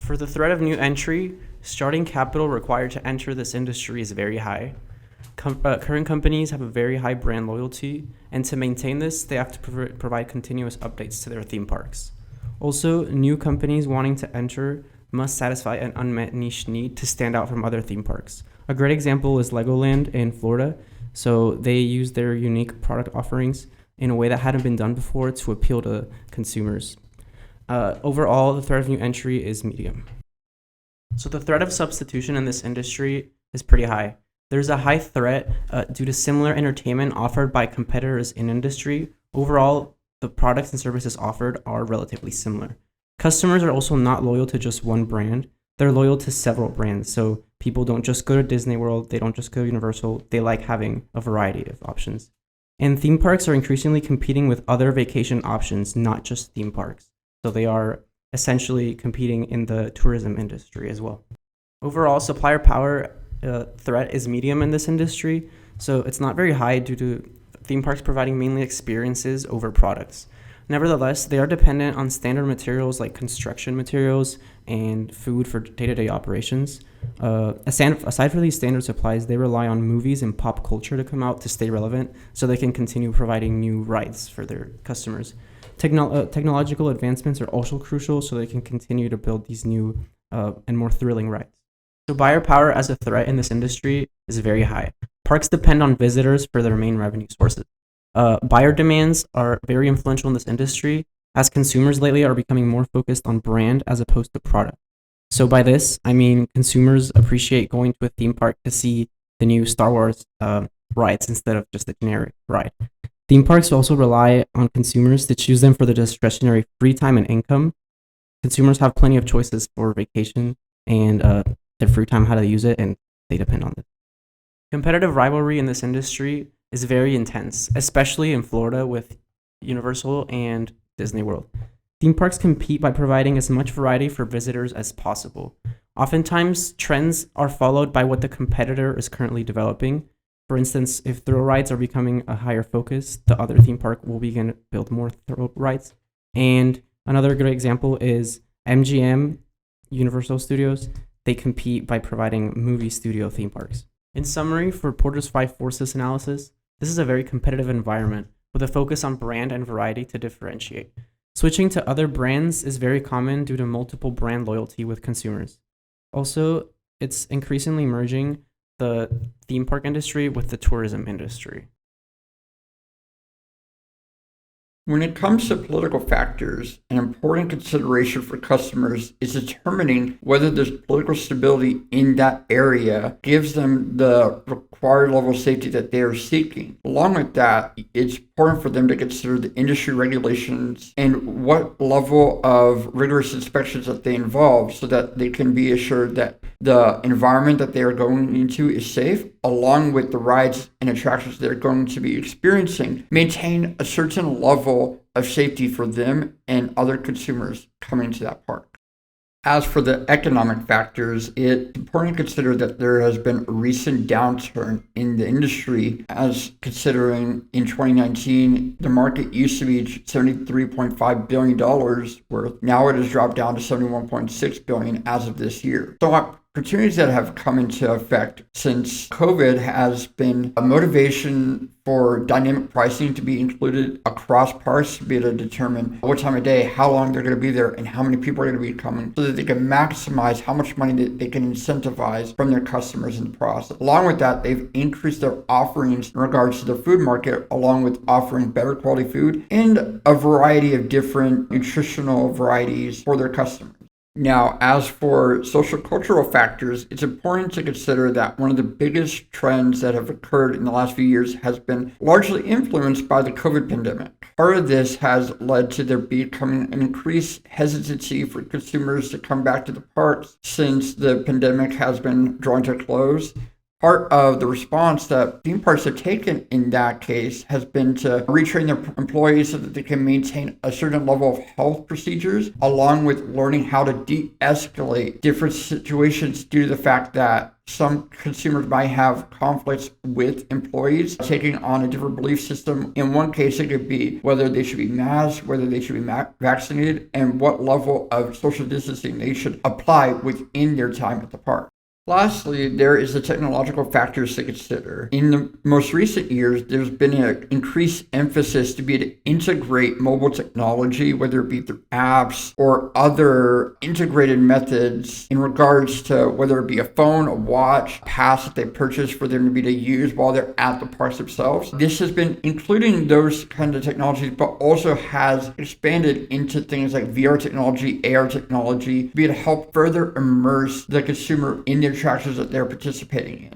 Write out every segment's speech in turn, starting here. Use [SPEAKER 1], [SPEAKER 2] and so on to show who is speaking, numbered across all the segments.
[SPEAKER 1] For the threat of new entry, starting capital required to enter this industry is very high. Current companies have a very high brand loyalty, and to maintain this, they have to provide continuous updates to their theme parks. Also, new companies wanting to enter must satisfy an unmet niche need to stand out from other theme parks. A great example is Legoland in Florida. So they use their unique product offerings in a way that hadn't been done before to appeal to consumers. Overall, the threat of new entry is medium. So the threat of substitution in this industry is pretty high. There's a high threat due to similar entertainment offered by competitors in industry. Overall, the products and services offered are relatively similar. Customers are also not loyal to just one brand. They're loyal to several brands. So people don't just go to Disney World, they don't just go to Universal, they like having a variety of options. And theme parks are increasingly competing with other vacation options, not just theme parks. So they are essentially competing in the tourism industry as well. Overall, supplier power threat is medium in this industry. So it's not very high due to theme parks providing mainly experiences over products. Nevertheless, they are dependent on standard materials like construction materials and food for day-to-day operations. Aside from these standard supplies, they rely on movies and pop culture to come out to stay relevant so they can continue providing new rides for their customers. Technological advancements are also crucial so they can continue to build these new and more thrilling rides. So buyer power as a threat in this industry is very high. Parks depend on visitors for their main revenue sources. Buyer demands are very influential in this industry as consumers lately are becoming more focused on brand as opposed to product. So by this, I mean consumers appreciate going to a theme park to see the new Star Wars rides instead of just a generic ride. Theme parks also rely on consumers to choose them for their discretionary free time and income. Consumers have plenty of choices for vacation and their free time, how to use it, and they depend on it. Competitive rivalry in this industry is very intense, especially in Florida with Universal and Disney World. Theme parks compete by providing as much variety for visitors as possible. Oftentimes, trends are followed by what the competitor is currently developing. For instance, if thrill rides are becoming a higher focus, the other theme park will begin to build more thrill rides. And another great example is MGM, Universal Studios. They compete by providing movie studio theme parks. In summary, for Porter's 5 forces analysis, this is a very competitive environment with a focus on brand and variety to differentiate. Switching to other brands is very common due to multiple brand loyalty with consumers. Also, it's increasingly merging the theme park industry with the tourism industry.
[SPEAKER 2] When it comes to political factors, an important consideration for customers is determining whether there's political stability in that area gives them the required level of safety that they are seeking. Along with that, it's important for them to consider the industry regulations and what level of rigorous inspections that they involve so that they can be assured that the environment that they are going into is safe, along with the rides and attractions they're going to be experiencing, maintain a certain level of safety for them and other consumers coming to that park. As for the economic factors, it's important to consider that there has been a recent downturn in the industry, as considering in 2019, the market used to be $73.5 billion worth. Now it has dropped down to $71.6 billion as of this year. So opportunities that have come into effect since COVID has been a motivation for dynamic pricing to be included across parks to be able to determine what time of day, how long they're going to be there, and how many people are going to be coming so that they can maximize how much money that they can incentivize from their customers in the process. Along with that, they've increased their offerings in regards to the food market, along with offering better quality food and a variety of different nutritional varieties for their customers. Now, as for social cultural factors, it's important to consider that one of the biggest trends that have occurred in the last few years has been largely influenced by the COVID pandemic. Part of this has led to there becoming an increased hesitancy for consumers to come back to the parks since the pandemic has been drawing to a close. Part of the response that theme parks have taken in that case has been to retrain their employees so that they can maintain a certain level of health procedures, along with learning how to de-escalate different situations due to the fact that some consumers might have conflicts with employees taking on a different belief system. In one case, it could be whether they should be masked, whether they should be vaccinated, and what level of social distancing they should apply within their time at the park. Lastly, there is the technological factors to consider. In the most recent years, there's been an increased emphasis to be able to integrate mobile technology, whether it be through apps or other integrated methods in regards to whether it be a phone, a watch, a pass that they purchase for them to be able to use while they're at the parks themselves. This has been including those kinds of technologies, but also has expanded into things like VR technology, AR technology, to be able to help further immerse the consumer in their attractions that they're participating in.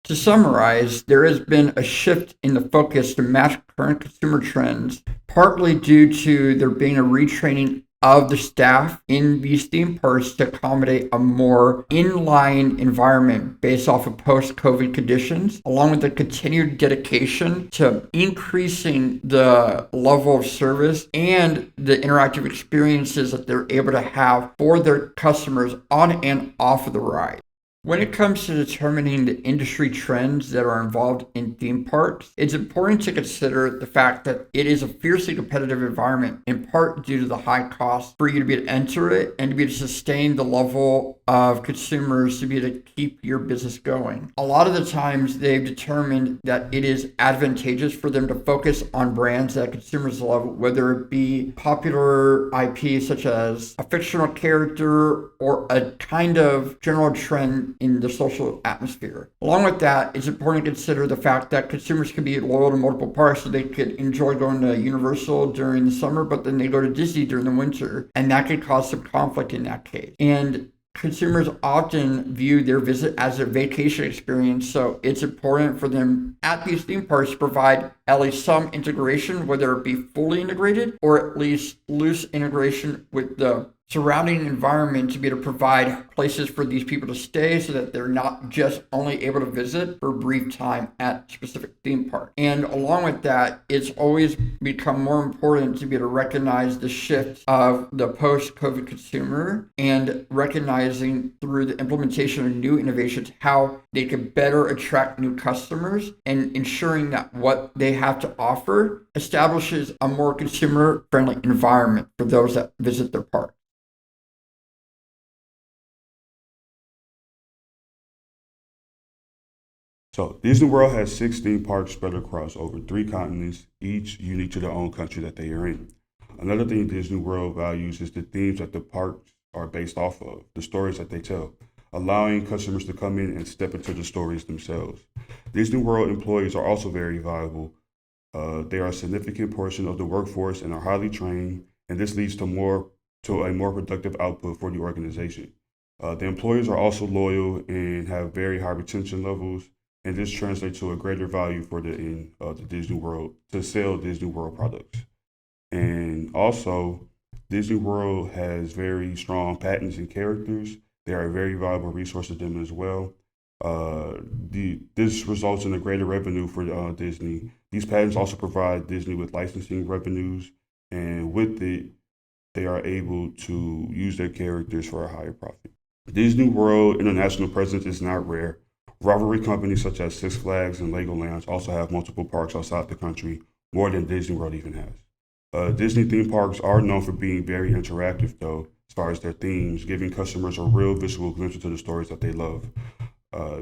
[SPEAKER 2] To summarize, there has been a shift in the focus to match current consumer trends, partly due to there being a retraining of the staff in these theme parks to accommodate a more inline environment based off of post-COVID conditions, along with the continued dedication to increasing the level of service and the interactive experiences that they're able to have for their customers on and off of the ride. When it comes to determining the industry trends that are involved in theme parks, it's important to consider the fact that it is a fiercely competitive environment, in part due to the high cost for you to be able to enter it and to be able to sustain the level of consumers to be able to keep your business going. A lot of the times they've determined that it is advantageous for them to focus on brands that consumers love, whether it be popular IP such as a fictional character or a kind of general trend in the social atmosphere. Along with that, it's important to consider the fact that consumers can be loyal to multiple parks, so they could enjoy going to Universal during the summer, but then they go to Disney during the winter, and that could cause some conflict in that case. And consumers often view their visit as a vacation experience, so it's important for them at these theme parks to provide at least some integration, whether it be fully integrated or at least loose integration with the surrounding environment, to be able to provide places for these people to stay so that they're not just only able to visit for a brief time at specific theme park. And along with that, it's always become more important to be able to recognize the shift of the post-COVID consumer and recognizing through the implementation of new innovations how they can better attract new customers, and ensuring that what they have to offer establishes a more consumer-friendly environment for those that visit their park.
[SPEAKER 3] So Disney World has 6 theme parks spread across over 3 continents, each unique to their own country that they are in. Another thing Disney World values is the themes that the parks are based off of, the stories that they tell, allowing customers to come in and step into the stories themselves. Disney World employees are also very valuable. They are a significant portion of the workforce and are highly trained, and this leads to a more productive output for the organization. The employees are also loyal and have very high retention levels, and this translates to a greater value for the Disney World to sell Disney World products. And also, Disney World has very strong patents and characters. They are a very valuable resource to them as well. This results in a greater revenue for Disney. These patents also provide Disney with licensing revenues, and with it, they are able to use their characters for a higher profit. Disney World international presence is not rare. Rivalry companies such as Six Flags and Legoland also have multiple parks outside the country, more than Disney World even has. Disney theme parks are known for being very interactive, though, as far as their themes, giving customers a real visual glimpse into the stories that they love.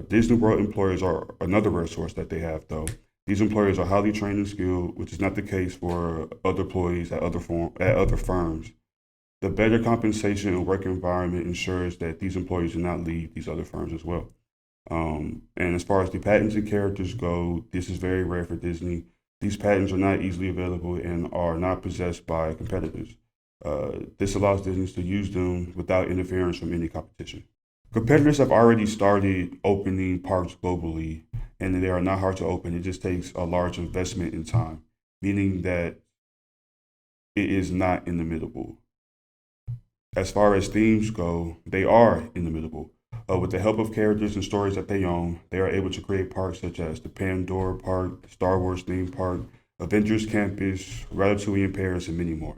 [SPEAKER 3] Disney World employees are another resource that they have, though. These employees are highly trained and skilled, which is not the case for other employees at other firms. The better compensation and work environment ensures that these employees do not leave these other firms as well. And as far as the patents and characters go, this is very rare for Disney. These patents are not easily available and are not possessed by competitors. This allows Disney to use them without interference from any competition. Competitors have already started opening parks globally, and they are not hard to open. It just takes a large investment in time, meaning that it is not inimitable. As far as themes go, they are inimitable. With the help of characters and stories that they own, they are able to create parks such as the Pandora Park, Star Wars theme park, Avengers Campus, Ratatouille in Paris, and many more.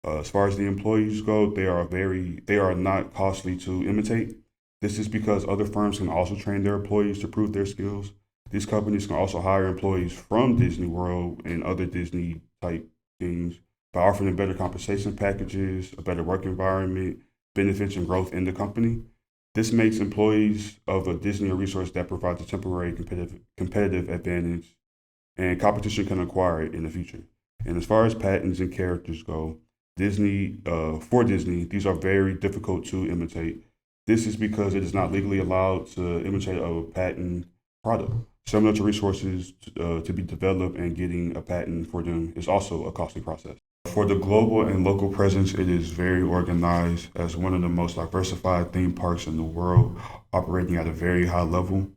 [SPEAKER 3] As far as the employees go, they are not costly to imitate. This is because other firms can also train their employees to prove their skills. These companies can also hire employees from Disney World and other Disney type things by offering them better compensation packages, a better work environment, benefits, and growth in the company. This makes employees of a Disney a resource that provides a temporary competitive advantage, and competition can acquire it in the future. And as far as patents and characters go, for Disney, these are very difficult to imitate. This is because it is not legally allowed to imitate a patent product. Similar to resources to be developed, and getting a patent for them is also a costly process. For the global and local presence, it is very organized as one of the most diversified theme parks in the world, operating at a very high level.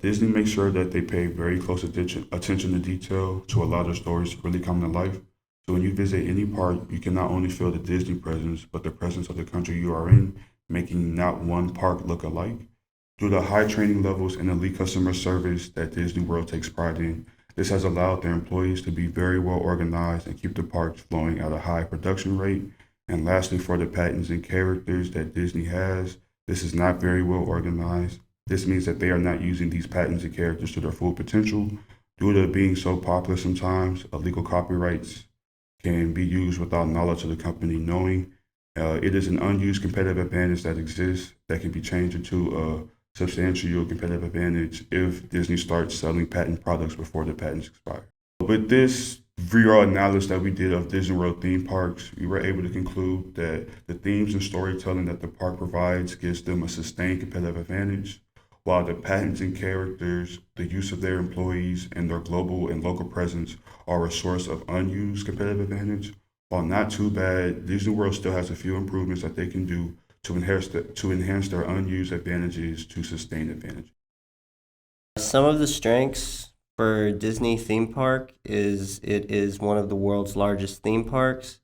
[SPEAKER 3] Disney makes sure that they pay very close attention to detail to allow their stories to really come to life. So when you visit any park, you can not only feel the Disney presence, but the presence of the country you are in, making not one park look alike. Due to high training levels and elite customer service that Disney World takes pride in, this has allowed their employees to be very well organized and keep the parks flowing at a high production rate. And lastly, for the patents and characters that Disney has, this is not very well organized. This means that they are not using these patents and characters to their full potential. Due to being so popular sometimes, illegal copyrights can be used without knowledge of the company knowing. It is an unused competitive advantage that exists that can be changed into a substantial competitive advantage if Disney starts selling patent products before the patents expire. With this real analysis that we did of Disney World theme parks, we were able to conclude that the themes and storytelling that the park provides gives them a sustained competitive advantage, while the patents and characters, the use of their employees, and their global and local presence are a source of unused competitive advantage. While not too bad, Disney World still has a few improvements that they can do to enhance their unused advantages to sustain advantage.
[SPEAKER 4] Some of the strengths for Disney theme park is it is one of the world's largest theme parks.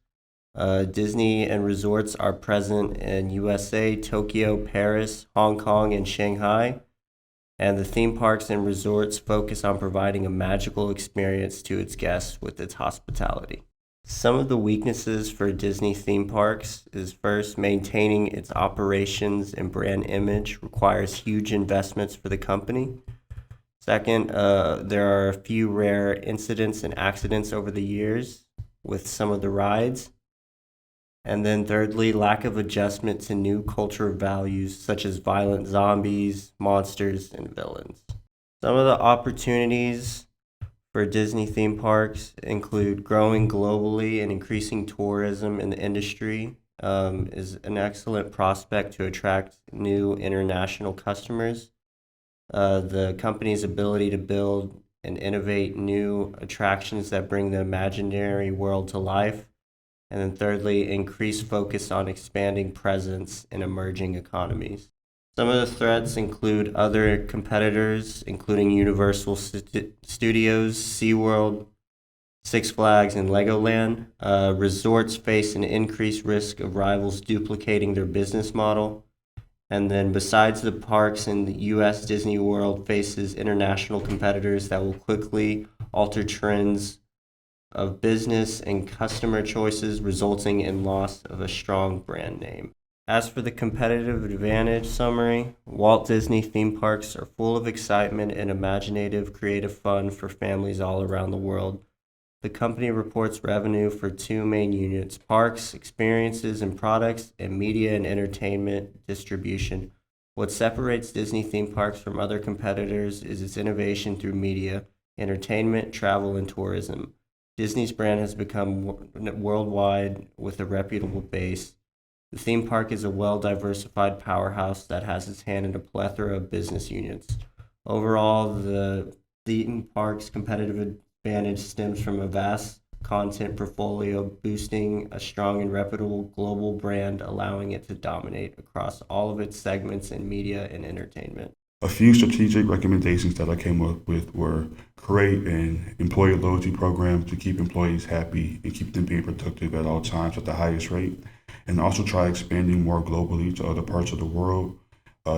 [SPEAKER 4] Disney and resorts are present in USA, Tokyo, Paris, Hong Kong, and Shanghai. And the theme parks and resorts focus on providing a magical experience to its guests with its hospitality. Some of the weaknesses for Disney theme parks is first, maintaining its operations and brand image requires huge investments for the company. Second, there are a few rare incidents and accidents over the years with some of the rides. And then thirdly, lack of adjustment to new cultural values such as violent zombies, monsters, and villains. Some of the opportunities for Disney theme parks include growing globally and increasing tourism in the industry is an excellent prospect to attract new international customers. The company's ability to build and innovate new attractions that bring the imaginary world to life. And then thirdly, increased focus on expanding presence in emerging economies. Some of the threats include other competitors, including Universal Studios, SeaWorld, Six Flags, and Legoland. Resorts face an increased risk of rivals duplicating their business model. And then besides the parks in the U.S., Disney World faces international competitors that will quickly alter trends of business and customer choices, resulting in loss of a strong brand name. As for the competitive advantage summary, Walt Disney theme parks are full of excitement and imaginative, creative fun for families all around the world. The company reports revenue for two main units: parks, experiences and products, and media and entertainment distribution. What separates Disney theme parks from other competitors is its innovation through media, entertainment, travel, and tourism. Disney's brand has become worldwide with a reputable base. The theme park is a well-diversified powerhouse that has its hand in a plethora of business units. Overall, the theme park's competitive advantage stems from a vast content portfolio, boosting a strong and reputable global brand, allowing it to dominate across all of its segments in media and entertainment.
[SPEAKER 3] A few strategic recommendations that I came up with were create an employee loyalty program to keep employees happy and keep them being productive at all times at the highest rate, and also try expanding more globally to other parts of the world.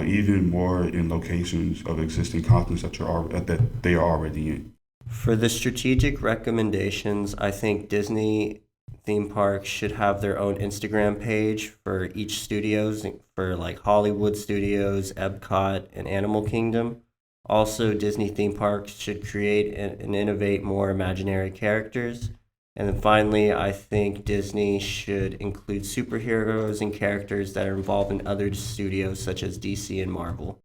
[SPEAKER 3] even more in locations of existing continents that they are already in.
[SPEAKER 4] For the strategic recommendations, I think Disney theme parks should have their own Instagram page for each studios, for like Hollywood Studios, Epcot, and Animal Kingdom. Also, Disney theme parks should create and innovate more imaginary characters. And then finally, I think Disney should include superheroes and characters that are involved in other studios such as DC and Marvel.